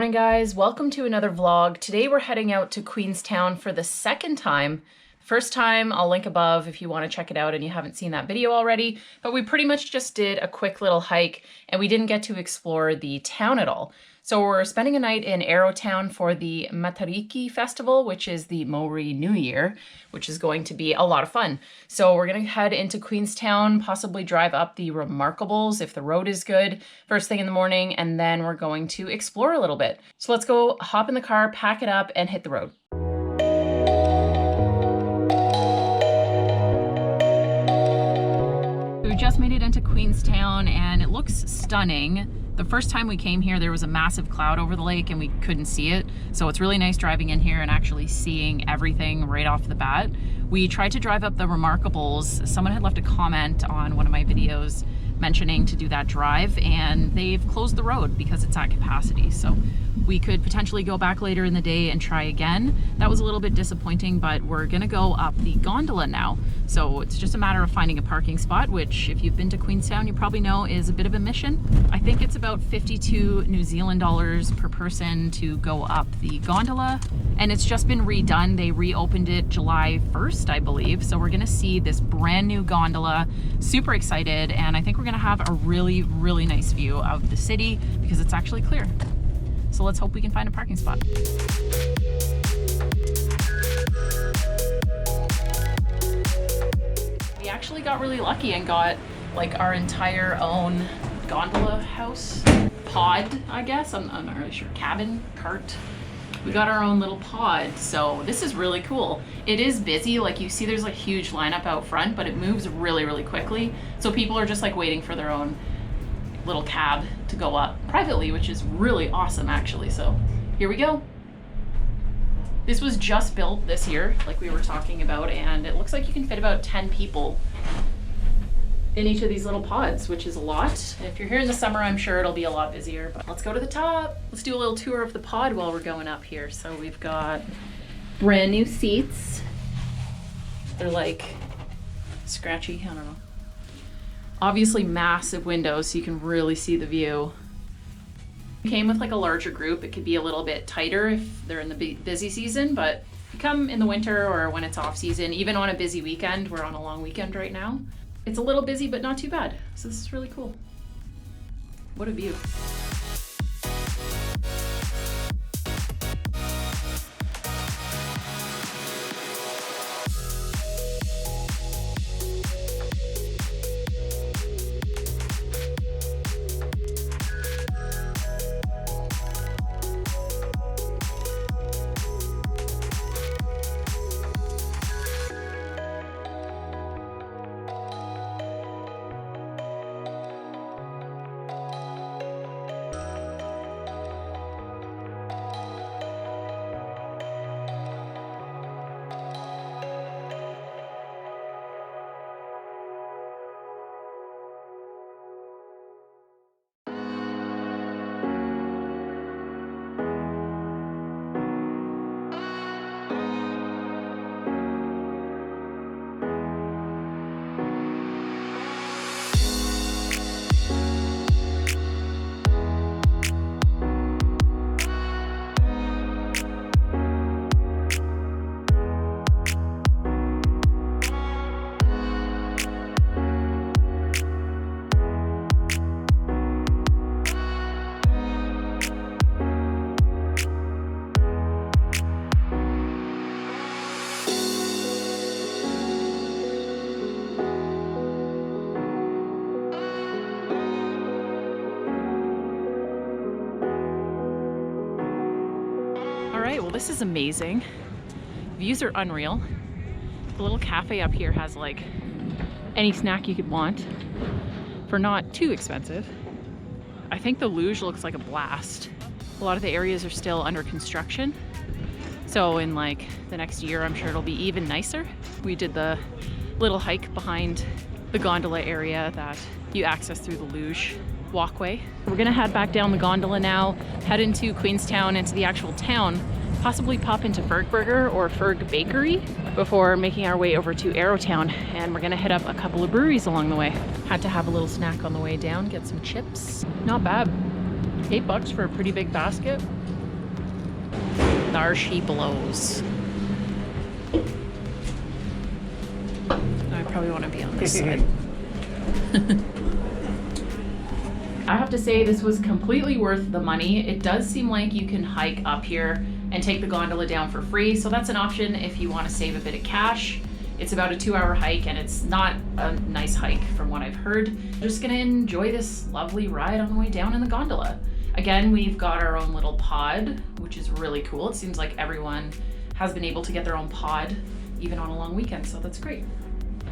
Morning guys, welcome to another vlog. Today we're heading out to Queenstown for the second time. First time, I'll link above if you want to check it out and you haven't seen that video already, but we pretty much just did a quick little hike and we didn't get to explore the town at all. So we're spending a night in Arrowtown for the Matariki Festival, which is the Māori New Year, which is going to be a lot of fun. So we're going to head into Queenstown, possibly drive up the Remarkables if the road is good, first thing in the morning, and then we're going to explore a little bit. So let's go hop in the car, pack it up, and hit the road. We just made it into Queenstown and it looks stunning. The first time we came here, there was a massive cloud over the lake and we couldn't see it. So it's really nice driving in here and actually seeing everything right off the bat. We tried to drive up the Remarkables. Someone had left a comment on one of my videos mentioning to do that drive, and they've closed the road because it's at capacity. So we could potentially go back later in the day and try again. That was a little bit disappointing, but we're gonna go up the gondola now. So it's just a matter of finding a parking spot, which if you've been to Queenstown, you probably know is a bit of a mission. I think it's about 52 New Zealand dollars per person to go up the gondola, and it's just been redone. They reopened it July 1st, I believe. So we're gonna see this brand new gondola. Super excited, and I think we're gonna have a really, really nice view of the city because it's actually clear. So let's hope we can find a parking spot. We actually got really lucky and got like our entire own gondola house pod, I guess. I'm not really sure. Cabin, cart. We got our own little pod, so this is really cool. It is busy, like you see there's like huge lineup out front, but it moves really, really quickly. So people are just like waiting for their own little cab to go up privately, which is really awesome actually. So here we go. This was just built this year, like we were talking about, and it looks like you can fit about 10 people in each of these little pods, which is a lot. If you're here in the summer, I'm sure it'll be a lot busier, but let's go to the top. Let's do a little tour of the pod while we're going up here. So we've got brand new seats. They're like scratchy, I don't know. Obviously massive windows so you can really see the view. Came with like a larger group. It could be a little bit tighter if they're in the busy season, but if you come in the winter or when it's off season, even on a busy weekend, we're on a long weekend right now, it's a little busy, but not too bad. So this is really cool. What a view. Well, this is amazing. Views are unreal. The little cafe up here has like any snack you could want for not too expensive. I think the luge looks like a blast. A lot of the areas are still under construction. So in like the next year, I'm sure it'll be even nicer. We did the little hike behind the gondola area that you access through the luge walkway. We're gonna head back down the gondola now, head into Queenstown, into the actual town, possibly pop into Fergburger or Ferg Bakery before making our way over to Arrowtown, and we're gonna hit up a couple of breweries along the way. Had to have a little snack on the way down, get some chips. Not bad. $8 for a pretty big basket. There she blows. I probably want to be on this side. I have to say this was completely worth the money. It does seem like you can hike up here and take the gondola down for free, so that's an option if you want to save a bit of cash. It's about a 2-hour hike and it's not a nice hike from what I've heard. Just gonna enjoy this lovely ride on the way down in the gondola. Again, we've got our own little pod, which is really cool. It seems like everyone has been able to get their own pod even on a long weekend, so that's great.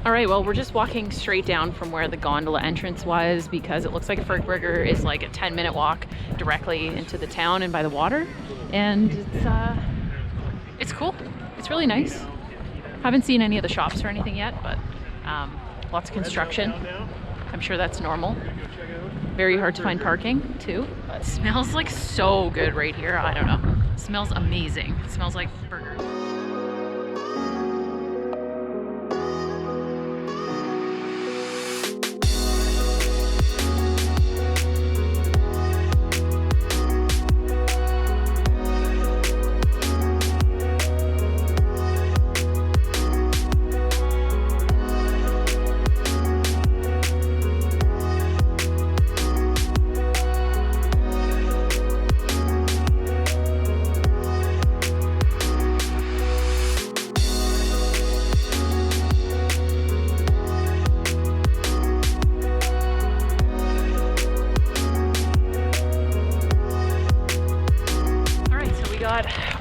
All right, well, we're just walking straight down from where the gondola entrance was because it looks like Fergburger is like a 10-minute walk directly into the town and by the water. And it's cool. It's really nice. Haven't seen any of the shops or anything yet, but lots of construction. I'm sure that's normal. Very hard to find parking too. But it smells like so good right here. I don't know. It smells amazing. It smells like burgers.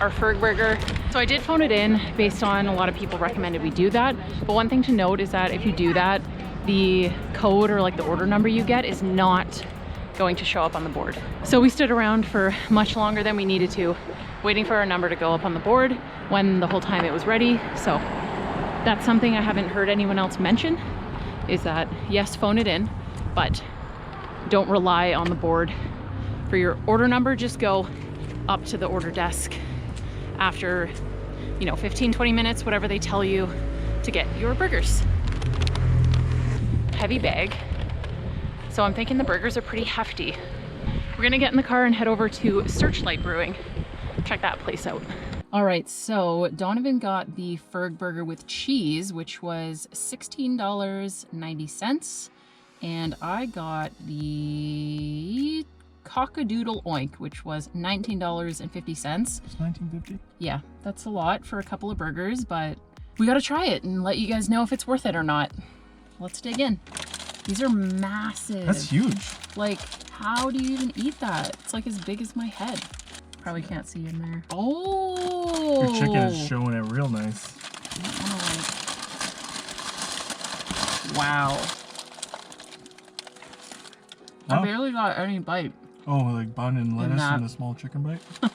Our Fergburger. So I did phone it in based on a lot of people recommended we do that. But one thing to note is that if you do that, the code or like the order number you get is not going to show up on the board. So we stood around for much longer than we needed to, waiting for our number to go up on the board when the whole time it was ready. So that's something I haven't heard anyone else mention, is that yes, phone it in, but don't rely on the board for your order number. Just go up to the order desk after, 15-20 minutes, whatever they tell you, to get your burgers. Heavy bag, so I'm thinking the burgers are pretty hefty. We're gonna get in the car and head over to Searchlight Brewing, check that place out. All right, so Donovan got the Fergburger with cheese, which was $16.90, and I got the Cockadoodle Oink, which was $19.50. It's $19.50? Yeah, that's a lot for a couple of burgers, but we gotta try it and let you guys know if it's worth it or not. Let's dig in. These are massive. That's huge. Like, how do you even eat that? It's like as big as my head. Probably can't see in there. Oh! Your chicken is showing it real nice. Wow. I barely got any bite. Oh, like bun and lettuce and a small chicken bite? I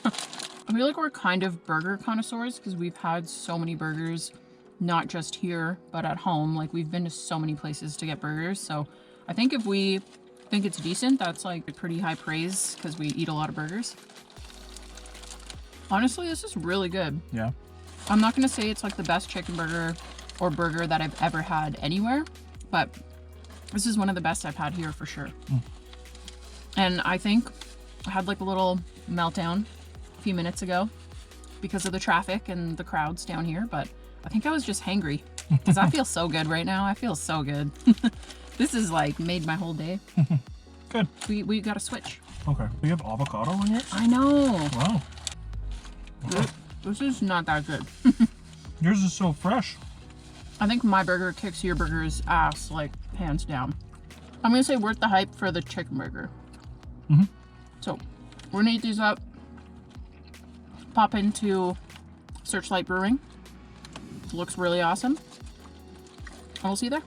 feel like we're kind of burger connoisseurs because we've had so many burgers, not just here, but at home. Like, we've been to so many places to get burgers. So I think if we think it's decent, that's like pretty high praise because we eat a lot of burgers. Honestly, this is really good. Yeah. I'm not going to say it's like the best chicken burger or burger that I've ever had anywhere, but this is one of the best I've had here for sure. And I think I had like a little meltdown a few minutes ago because of the traffic and the crowds down here, but I think I was just hangry because I feel so good right now. I feel so good. This is like made my whole day. Good. We got to switch. Okay. You have avocado on yours? I know. Wow. This is not that good. Yours is so fresh. I think my burger kicks your burger's ass, like, hands down. I'm gonna say worth the hype for the chicken burger. So we're gonna eat these up, pop into Searchlight Brewing. Looks really awesome. And we'll see you there.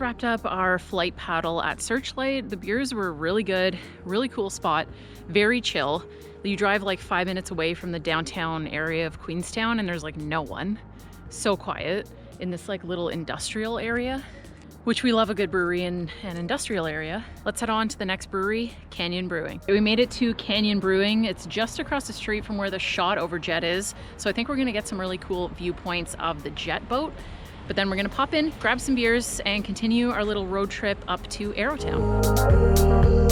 Wrapped up our flight paddle at Searchlight. The beers were really good, really cool spot, very chill. You drive like 5 minutes away from the downtown area of Queenstown and there's like no one. So quiet in this like little industrial area. which we love a good brewery in an industrial area. Let's head on to the next brewery, Canyon Brewing. We made it to Canyon Brewing. It's just across the street from where the shot over jet is. So I think we're gonna get some really cool viewpoints of the jet boat. But then we're gonna pop in, grab some beers, and continue our little road trip up to Arrowtown.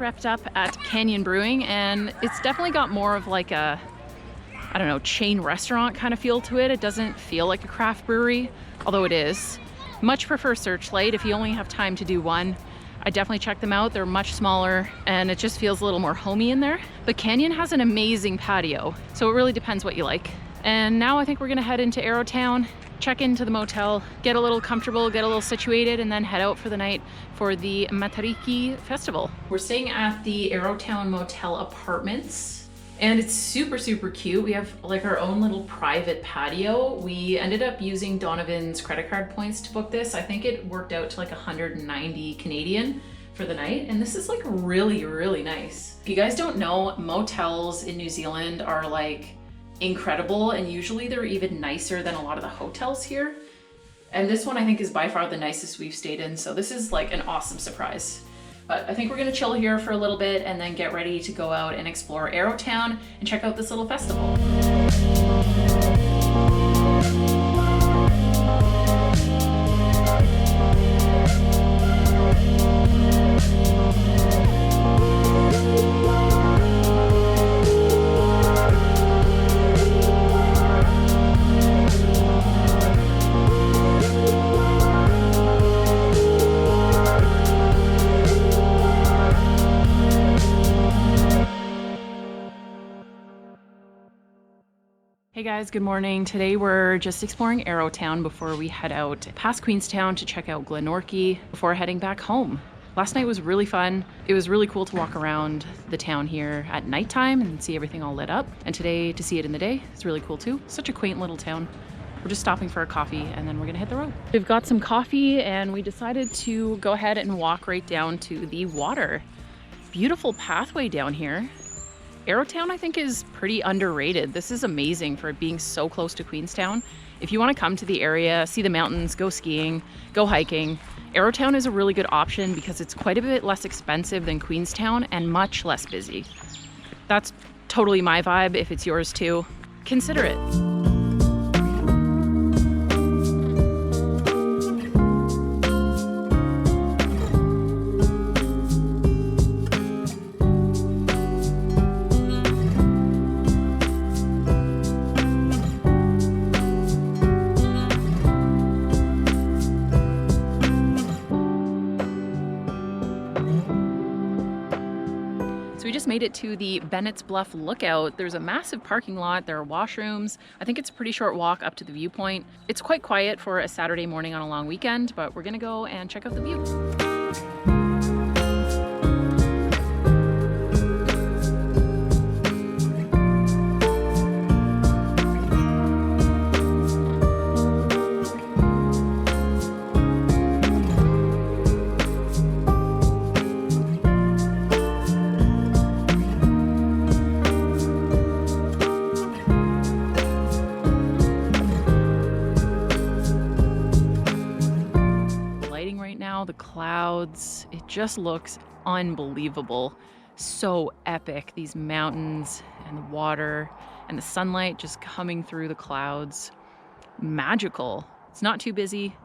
Wrapped up at Canyon Brewing, and it's definitely got more of like a, I don't know, chain restaurant kind of feel to it. It doesn't feel like a craft brewery, although it is. Much prefer Searchlight. If you only have time to do one, I definitely check them out. They're much smaller and it just feels a little more homey in there. But Canyon has an amazing patio, so it really depends what you like. And now I think we're gonna head into Arrowtown, check into the motel, get a little comfortable, get a little situated, and then head out for the night for the Matariki Festival. We're staying at the Arrowtown Motel Apartments, and it's super, super cute. We have like our own little private patio. We ended up using Donovan's credit card points to book this. I think it worked out to like 190 Canadian for the night, and this is like really, really nice. If you guys don't know, motels in New Zealand are like incredible, and usually they're even nicer than a lot of the hotels here. And this one I think is by far the nicest we've stayed in, so this is like an awesome surprise. But I think we're gonna chill here for a little bit and then get ready to go out and explore Arrowtown and check out this little festival. Hey guys, good morning. Today we're just exploring Arrowtown before we head out past Queenstown to check out Glenorchy before heading back home. Last night was really fun. It was really cool to walk around the town here at nighttime and see everything all lit up. And today to see it in the day is really cool too. Such a quaint little town. We're just stopping for a coffee and then we're gonna hit the road. We've got some coffee and we decided to go ahead and walk right down to the water. Beautiful pathway down here. Arrowtown, I think, is pretty underrated. This is amazing for it being so close to Queenstown. If you want to come to the area, see the mountains, go skiing, go hiking, Arrowtown is a really good option because it's quite a bit less expensive than Queenstown and much less busy. That's totally my vibe. If it's yours too, consider it. So we just made it to the Bennetts Bluff lookout. There's a massive parking lot, there are washrooms. I think it's a pretty short walk up to the viewpoint. It's quite quiet for a Saturday morning on a long weekend, but we're gonna go and check out the view. The clouds, it just looks unbelievable. So epic. These mountains and the water and the sunlight just coming through the clouds. Magical. It's not too busy,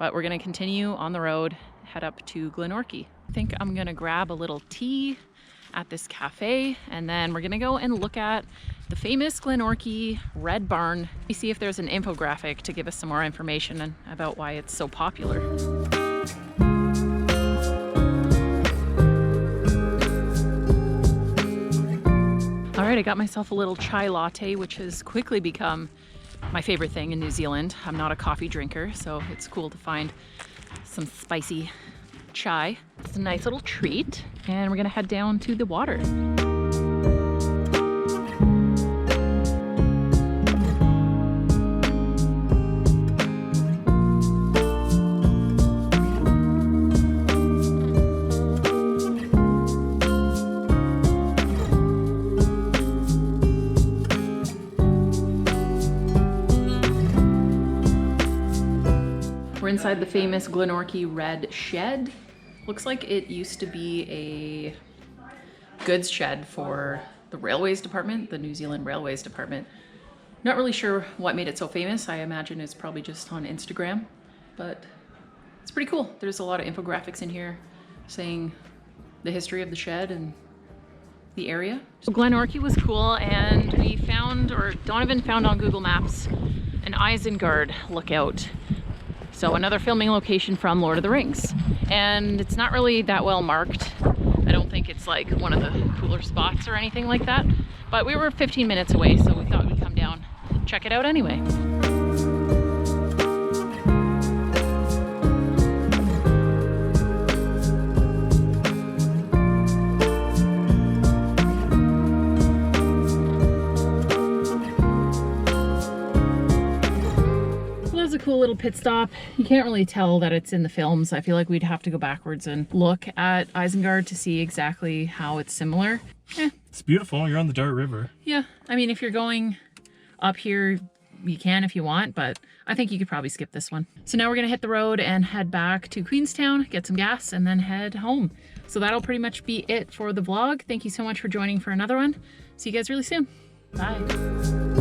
but we're going to continue on the road, head up to Glenorchy. I think I'm going to grab a little tea at this cafe, and then we're going to go and look at the famous Glenorchy Red Barn. Let me see if there's an infographic to give us some more information about why it's so popular. All right, I got myself a little chai latte, which has quickly become my favorite thing in New Zealand. I'm not a coffee drinker, so it's cool to find some spicy chai. It's a nice little treat. And we're gonna head down to the water. We're inside the famous Glenorchy red shed. Looks like it used to be a goods shed for the Railways Department, the New Zealand Railways Department. Not really sure what made it so famous. I imagine it's probably just on Instagram, but it's pretty cool. There's a lot of infographics in here saying the history of the shed and the area. So Glenorchy was cool, and we found, or Donovan found on Google Maps, an Isengard lookout. So another filming location from Lord of the Rings. And it's not really that well marked. I don't think it's like one of the cooler spots or anything like that. But we were 15 minutes away, so we thought we'd come down, check it out anyway. A cool little pit stop. You can't really tell that it's in the films. I feel like we'd have to go backwards and look at Isengard to see exactly how it's similar. It's beautiful. You're on the Dart River. Yeah, I mean, if you're going up here, you can if you want, but I think you could probably skip this one. So now we're gonna hit the road and head back to Queenstown, get some gas, and then head home. So that'll pretty much be it for the vlog. Thank you so much for joining for another one. See you guys really soon. Bye.